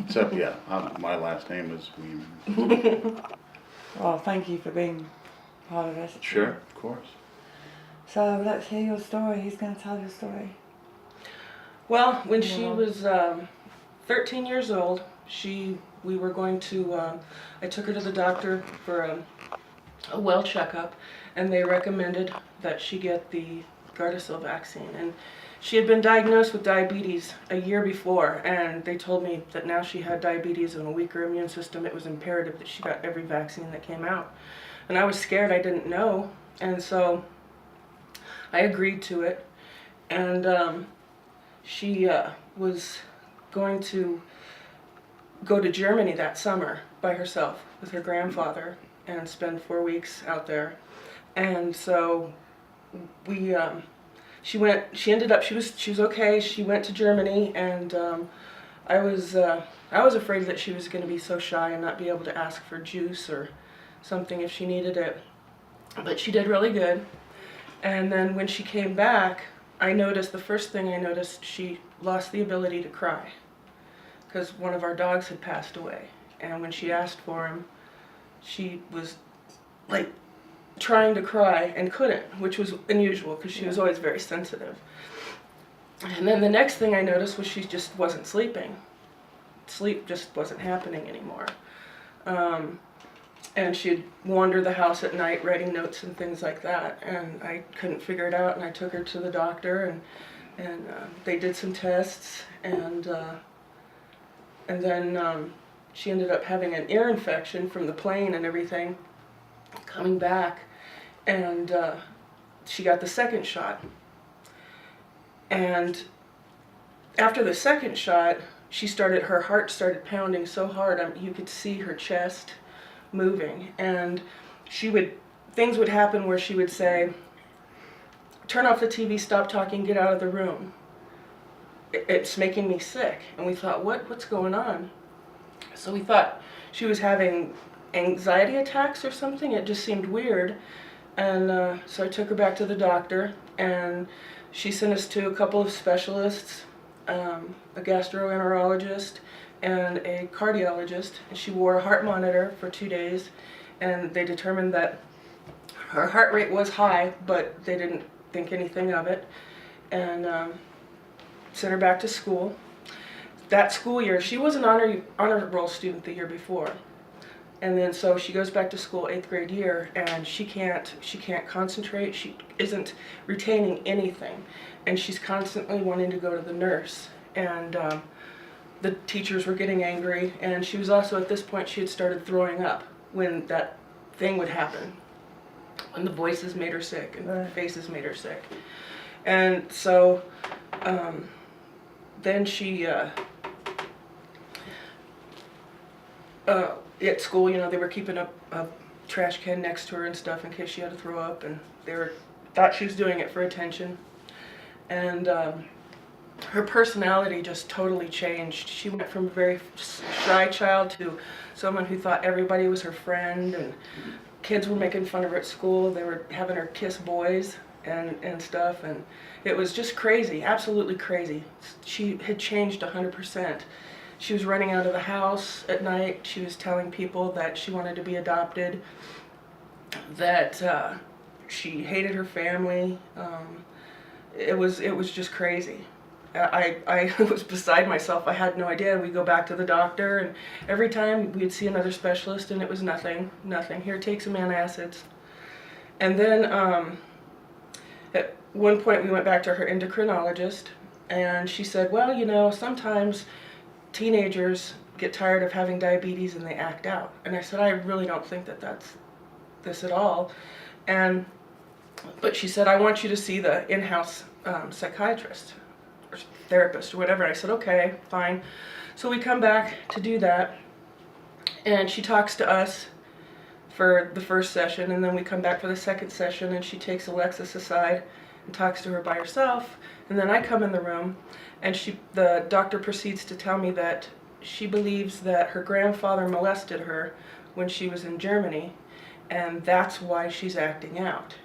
Except, yeah, my last name is Weeman. Well, thank you for being part of it. Sure, of course. So let's hear your story. Who's going to tell your story? Well, when she was 13 years old, we were going to, I took her to the doctor for a well checkup, and they recommended that she get the Gardasil vaccine. And she had been diagnosed with diabetes a year before, and they told me that now she had diabetes and a weaker immune system. It was imperative that she got every vaccine that came out. And I was scared, I didn't know, and so I agreed to it. And she was going to go to Germany that summer by herself with her grandfather and spend 4 weeks out there. And so she was okay. She went to Germany, and I was afraid that she was going to be so shy and not be able to ask for juice or something if she needed it. But she did really good. And then when she came back, the first thing I noticed, she lost the ability to cry because one of our dogs had passed away. And when she asked for him, she was like trying to cry and couldn't, which was unusual because she was always very sensitive. And then the next thing I noticed was she just wasn't sleeping. Sleep just wasn't happening anymore. And she'd wander the house at night writing notes and things like that, and I couldn't figure it out, and I took her to the doctor, and they did some tests, and then she ended up having an ear infection from the plane and everything coming back, and she got the second shot. And after the second shot, her heart started pounding so hard, you could see her chest moving, and things would happen where she would say, "Turn off the TV, stop talking, get out of the room. It's making me sick." And we thought, what's going on? So we thought she was having anxiety attacks or something. It just seemed weird. And so I took her back to the doctor, and she sent us to a couple of specialists, a gastroenterologist and a cardiologist. And she wore a heart monitor for 2 days, and they determined that her heart rate was high, but they didn't think anything of it, and sent her back to school. That school year, she was an honor roll student the year before, and then so she goes back to school 8th grade year, and she can't concentrate. She isn't retaining anything, and she's constantly wanting to go to the nurse, and the teachers were getting angry, and she was also, at this point, she had started throwing up when that thing would happen, when the voices made her sick and the faces made her sick. And so then she, at school, they were keeping a trash can next to her and stuff in case she had to throw up, and thought she was doing it for attention. And her personality just totally changed. She went from a very shy child to someone who thought everybody was her friend, and kids were making fun of her at school. They were having her kiss boys and stuff, and it was just crazy, absolutely crazy. She had changed 100%. She was running out of the house at night. She was telling people that she wanted to be adopted, that she hated her family. It was just crazy. I was beside myself. I had no idea. We'd go back to the doctor, and every time we'd see another specialist, and it was nothing. Here, take some antacids. And then at one point we went back to her endocrinologist, and she said, well, sometimes teenagers get tired of having diabetes and they act out. And I said, I really don't think that that's this at all. But she said, I want you to see the in-house psychiatrist or therapist or whatever. I said, okay, fine. So we come back to do that, and she talks to us for the first session, and then we come back for the second session, and she takes Alexis aside and talks to her by herself, and then I come in the room, and the doctor proceeds to tell me that she believes that her grandfather molested her when she was in Germany, and that's why she's acting out.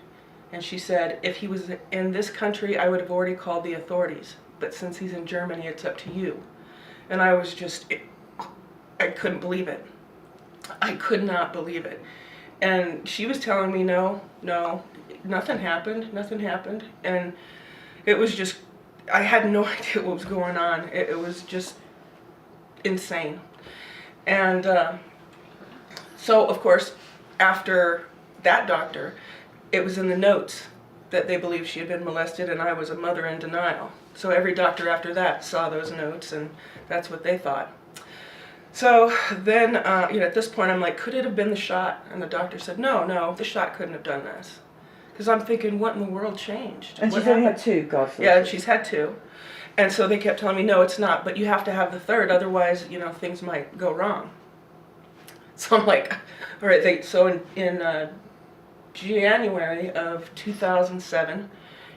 And she said, if he was in this country, I would have already called the authorities. But since he's in Germany, it's up to you. And I was just couldn't believe it. I could not believe it. And she was telling me, no, nothing happened. And it was just, I had no idea what was going on. It was just insane. And so, of course, after that doctor, it was in the notes that they believed she had been molested, and I was a mother in denial. So every doctor after that saw those notes, and that's what they thought. So then, at this point, I'm like, could it have been the shot? And the doctor said, no, the shot couldn't have done this. Because I'm thinking, what in the world changed? And What she's only happened? had 2, God forbid. Yeah, she's had 2. And so they kept telling me, no, it's not, but you have to have the 3rd, otherwise, things might go wrong. So I'm like, all right, so in January of 2007,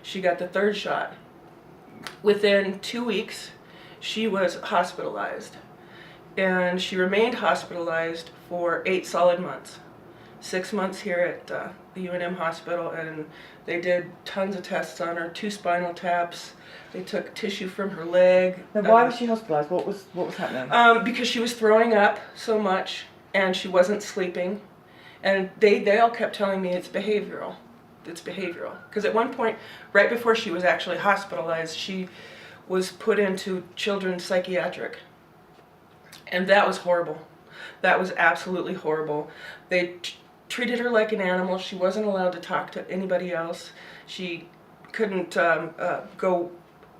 she got the 3rd shot. Within 2 weeks, she was hospitalized. And she remained hospitalized for 8 solid months. 6 months here at the UNM hospital, and they did tons of tests on her, 2 spinal taps. They took tissue from her leg. Now, why was she hospitalised? What was happening? Because she was throwing up so much, and she wasn't sleeping. And they all kept telling me it's behavioral. It's behavioral. Because at one point, right before she was actually hospitalized, she was put into children's psychiatric. And that was horrible. That was absolutely horrible. They treated her like an animal. She wasn't allowed to talk to anybody else. She couldn't go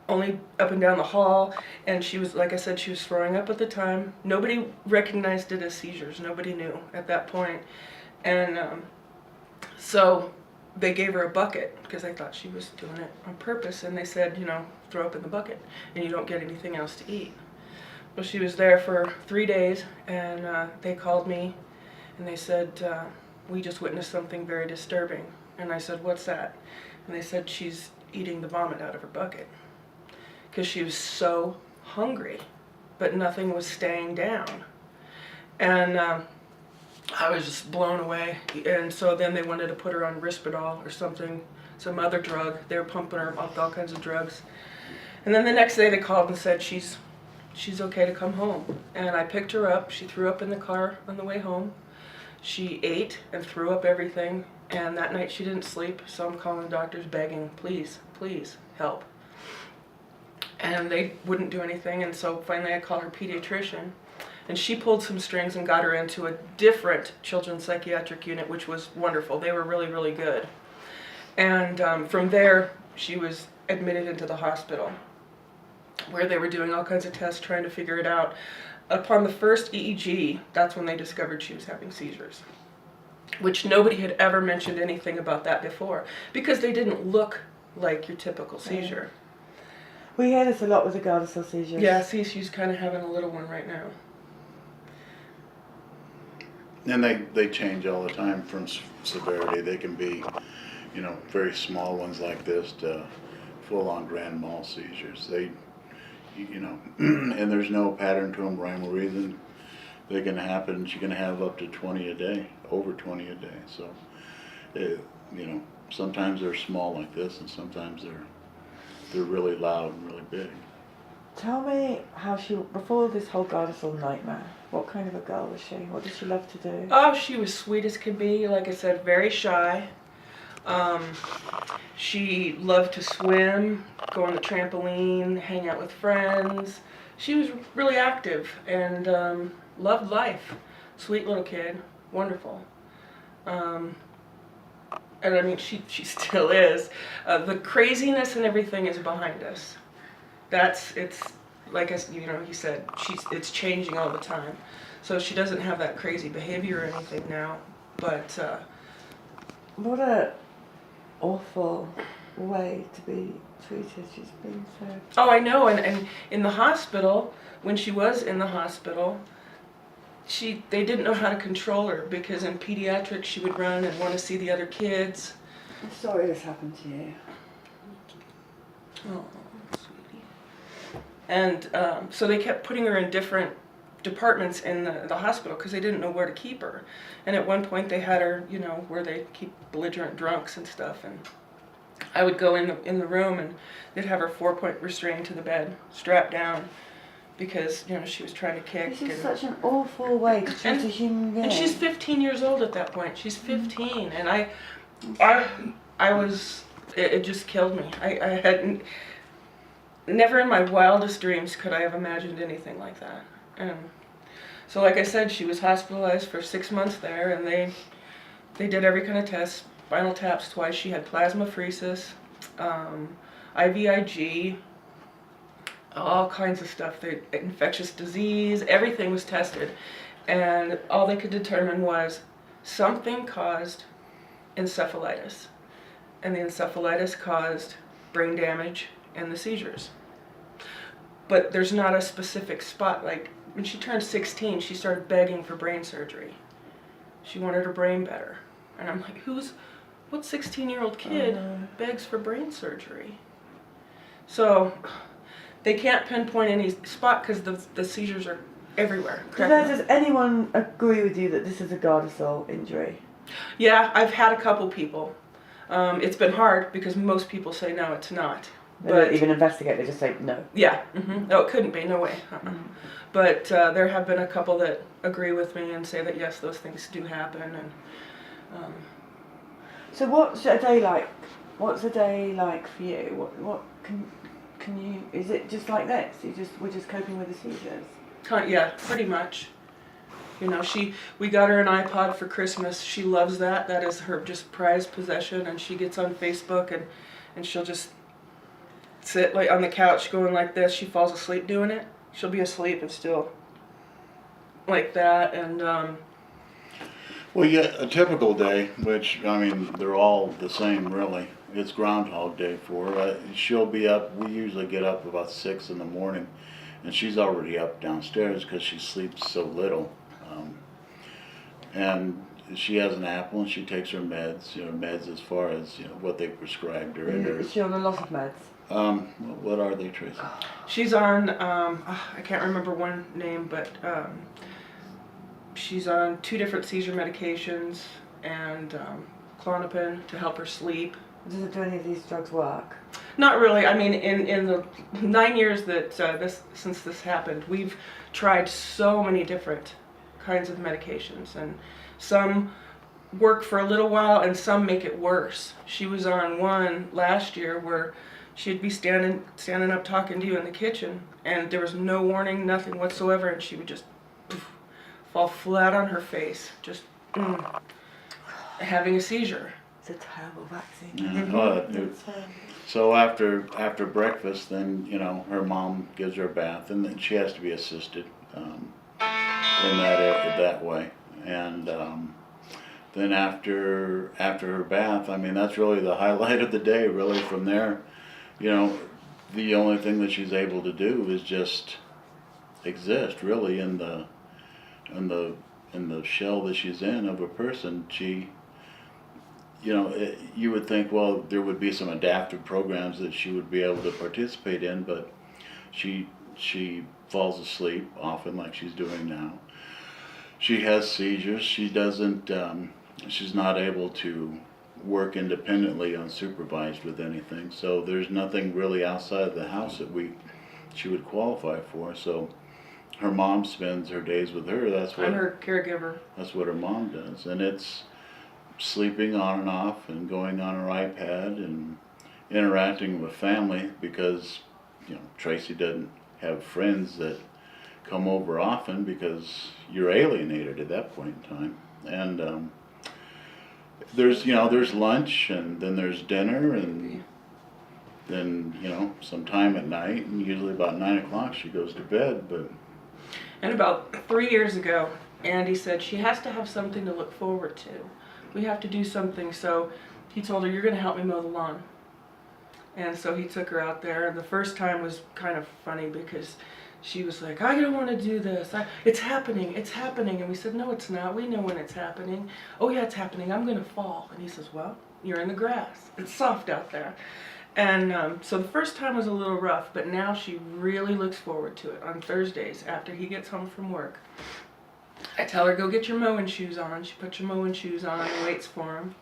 only up and down the hall. And she was, like I said, she was throwing up at the time. Nobody recognized it as seizures. Nobody knew at that point. And so they gave her a bucket because they thought she was doing it on purpose. And they said, throw up in the bucket and you don't get anything else to eat. Well, she was there for 3 days, and they called me, and they said, we just witnessed something very disturbing. And I said, what's that? And they said, she's eating the vomit out of her bucket. Because she was so hungry, but nothing was staying down. And I was just blown away. And so then they wanted to put her on Risperdal or something, some other drug. They were pumping her off all kinds of drugs. And then the next day they called and said, she's okay to come home. And I picked her up. She threw up in the car on the way home. She ate and threw up everything. And that night she didn't sleep. So I'm calling the doctors begging, please, help. And they wouldn't do anything. And so finally I called her pediatrician. And she pulled some strings and got her into a different children's psychiatric unit, which was wonderful. They were really, really good. And from there, she was admitted into the hospital, where they were doing all kinds of tests trying to figure it out. Upon the first EEG, that's when they discovered she was having seizures, which nobody had ever mentioned anything about that before, because they didn't look like your typical seizure. We hear this a lot with the Gardasil seizures. Yeah, see, she's kind of having a little one right now. And they change all the time from severity. They can be, very small ones like this to full-on grand mal seizures. And there's no pattern to them, rhyme or reason. They can happen. She can have up to 20 a day, over 20 a day. So, sometimes they're small like this, and sometimes they're really loud and really big. Tell me how before this whole Gardasil nightmare, what kind of a girl was she? What did she love to do? Oh, she was sweet as can be. Like I said, very shy. She loved to swim, go on the trampoline, hang out with friends. She was really active and loved life. Sweet little kid, wonderful. And I mean, she still is. The craziness and everything is behind us. It's like he said, it's changing all the time. So she doesn't have that crazy behavior or anything now, but what a awful way to be treated. She's been so... Oh, I know, and in the hospital, when she was in the hospital, they didn't know how to control her, because in pediatrics she would run and want to see the other kids. I'm sorry this happened to you. Oh, sweetie. And so they kept putting her in different departments in the hospital because they didn't know where to keep her. And at one point they had her, where they keep belligerent drunks and stuff. And I would go in the room and they'd have her 4-point restrained to the bed, strapped down, because, you know, she was trying to kick. This is and, such an awful way to treat a human being. and she's 15 years old at that point. She's 15, and I was, it just killed me. I hadn't, never in my wildest dreams could I have imagined anything like that. And so, like I said, she was hospitalized for 6 months there, and they did every kind of test, spinal taps twice. She had plasmapheresis, IVIG, all kinds of stuff. Infectious disease, everything was tested. And all they could determine was something caused encephalitis. And the encephalitis caused brain damage and the seizures. But there's not a specific spot. Like when she turned 16, she started begging for brain surgery. She wanted her brain better. And I'm like, what 16-year-old kid begs for brain surgery? So they can't pinpoint any spot because the seizures are everywhere. Does anyone agree with you that this is a Gardasil injury? Yeah, I've had a couple people. It's been hard because most people say no, it's not. They don't even investigate, they just say no. Yeah, no, it couldn't be, no way. But there have been a couple that agree with me and say that yes, those things do happen. And so what's a day like? What's a day like for you? What can you? Is it just like this? We're just coping with the seizures. Yeah, pretty much. You know, we got her an iPod for Christmas. She loves that. That is her just prized possession. And she gets on Facebook and she'll just sit like on the couch going like this. She falls asleep doing it. She'll be asleep and still like that. And Well, yeah, a typical day, which, I mean, they're all the same, really. It's Groundhog Day for her. She'll be up, we usually get up about 6 in the morning, and she's already up downstairs because she sleeps so little. And she has an apple, and she takes her meds, meds as far as, what they prescribed her. Is she on a lot of meds? What are they, Tracy? she's on, I can't remember one name, but she's on 2 different seizure medications and Klonopin to help her sleep. Does do any of these drugs work? Not really. I mean, in the 9 years that since this happened, we've tried so many different kinds of medications, and some work for a little while, and some make it worse. She was on one last year where she'd be standing up talking to you in the kitchen, and there was no warning, nothing whatsoever, and she would just fall flat on her face, just having a seizure. It's a terrible vaccine. Yeah. So after breakfast, then her mom gives her a bath, and then she has to be assisted in that way. And then after her bath, I mean, that's really the highlight of the day. Really, from there, the only thing that she's able to do is just exist. Really, in the shell that she's in of a person. She, you would think, well, there would be some adaptive programs that she would be able to participate in, but she falls asleep often, like she's doing now. She has seizures. She doesn't. She's not able to work independently unsupervised with anything. So there's nothing really outside of the house that she would qualify for. So her mom spends her days with her. I'm her caregiver. That's what her mom does, and it's sleeping on and off and going on her iPad and interacting with family because Tracy doesn't have friends that come over often because you're alienated at that point in time. And there's lunch, and then there's dinner, and then some time at night, and usually about 9 o'clock she goes to bed. But and about 3 years ago, Andy said she has to have something to look forward to. We have to do something. So he told her, you're going to help me mow the lawn. And so he took her out there, and the first time was kind of funny because she was like, I don't want to do this. It's happening. And we said, no, it's not. We know when it's happening. Oh, yeah, it's happening. I'm going to fall. And he says, well, you're in the grass. It's soft out there. And so the first time was a little rough, but now she really looks forward to it. On Thursdays, after he gets home from work, I tell her, go get your mowing shoes on. She puts your mowing shoes on and waits for him.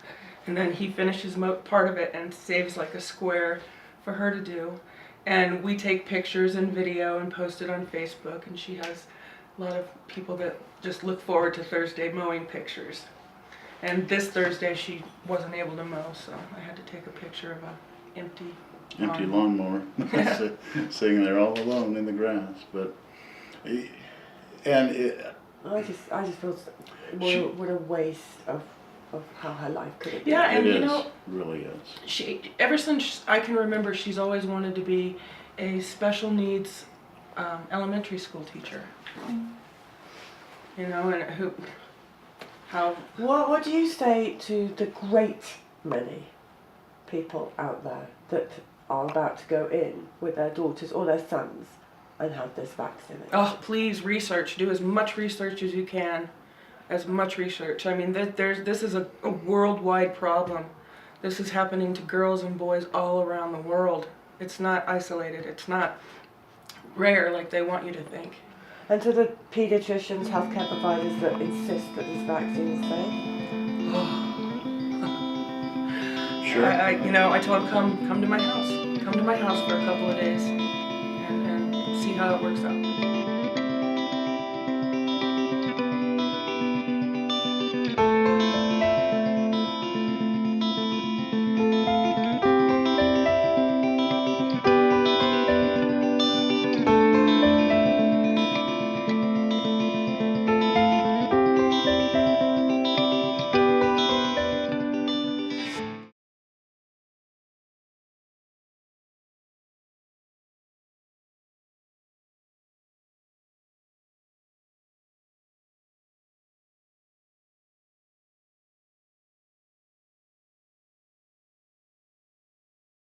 And then he finishes part of it and saves like a square for her to do. And we take pictures and video and post it on Facebook, and she has a lot of people that just look forward to Thursday mowing pictures. And this Thursday she wasn't able to mow, so I had to take a picture of a empty lawnmower, sitting there all alone in the grass. But and I just feel what a waste of how her life could have been. Yeah, and it you is, know, really is. she, ever since I can remember, she's always wanted to be a special needs elementary school teacher. You know, and how. What do you say to the great many people out there that are about to go in with their daughters or their sons and have this vaccination? Oh, please research. Do as much research as you can. As much research. I mean, this is a worldwide problem. This is happening to girls and boys all around the world. It's not isolated. It's not rare like they want you to think. And to the paediatricians, healthcare providers that insist that this vaccine is safe? Sure. I tell them, come to my house. Come to my house for a couple of days and see how it works out.